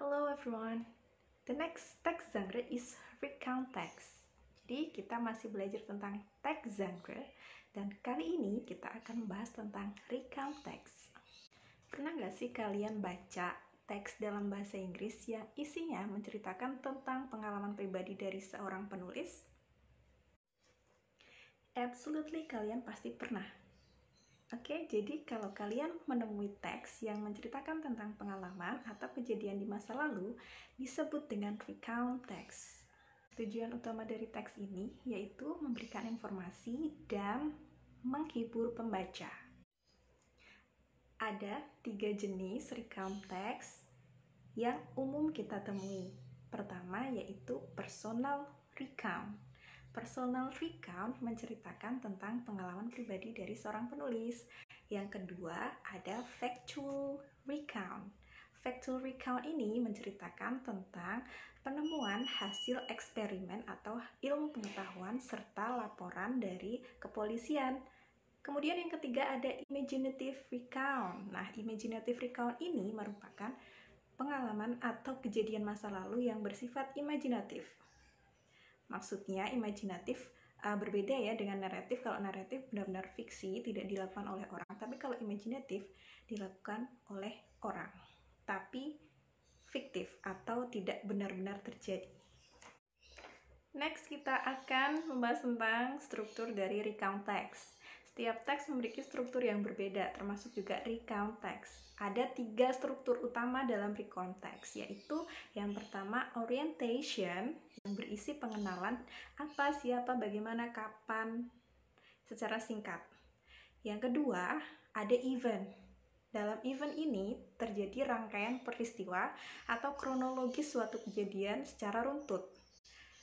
Hello everyone. The next text genre is recount text. Jadi kita masih belajar tentang text genre dan kali ini kita akan membahas tentang recount text. Pernah nggak sih kalian baca teks dalam bahasa Inggris yang isinya menceritakan tentang pengalaman pribadi dari seorang penulis? Absolutely, kalian pasti pernah. Oke, jadi kalau kalian menemui teks yang menceritakan tentang pengalaman atau kejadian di masa lalu, disebut dengan recount text. Tujuan utama dari teks ini yaitu memberikan informasi dan menghibur pembaca. Ada 3 jenis recount text yang umum kita temui. Pertama yaitu personal recount. Personal recount menceritakan tentang pengalaman pribadi dari seorang penulis. Yang kedua, ada factual recount. Factual recount ini menceritakan tentang penemuan hasil eksperimen atau ilmu pengetahuan serta laporan dari kepolisian. Kemudian yang ketiga ada imaginative recount. Nah, imaginative recount ini merupakan pengalaman atau kejadian masa lalu yang bersifat imajinatif. Maksudnya imajinatif berbeda ya dengan naratif. Kalau naratif benar-benar fiksi, tidak dilakukan oleh orang. Tapi kalau imajinatif dilakukan oleh orang, tapi fiktif atau tidak benar-benar terjadi. Next, kita akan membahas tentang struktur dari recount text. Setiap teks memiliki struktur yang berbeda, termasuk juga recount text. Ada 3 struktur utama dalam recount text, yaitu yang pertama orientation, yang berisi pengenalan apa, siapa, bagaimana, kapan, secara singkat. Yang kedua, ada event. Dalam event ini terjadi rangkaian peristiwa atau kronologis suatu kejadian secara runtut.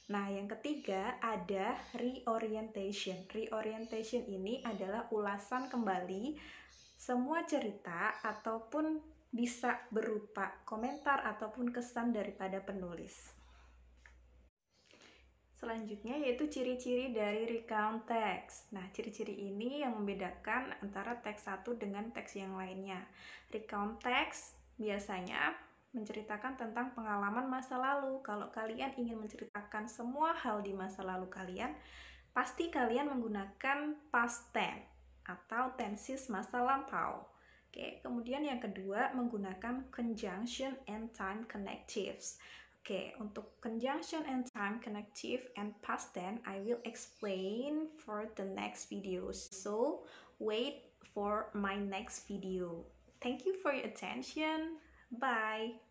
Nah, yang ketiga ada reorientation. Reorientation ini adalah ulasan kembali semua cerita ataupun bisa berupa komentar ataupun kesan daripada penulis. Selanjutnya yaitu ciri-ciri dari recount text. Nah, ciri-ciri ini yang membedakan antara teks satu dengan teks yang lainnya. Recount text biasanya menceritakan tentang pengalaman masa lalu. Kalau kalian ingin menceritakan semua hal di masa lalu kalian, pasti kalian menggunakan past tense atau tenses masa lampau. Oke, kemudian yang kedua menggunakan conjunction and time connectives. Oke, untuk conjunction and time connective and past tense I will explain for the next videos. So, wait for my next video. Thank you for your attention. Bye.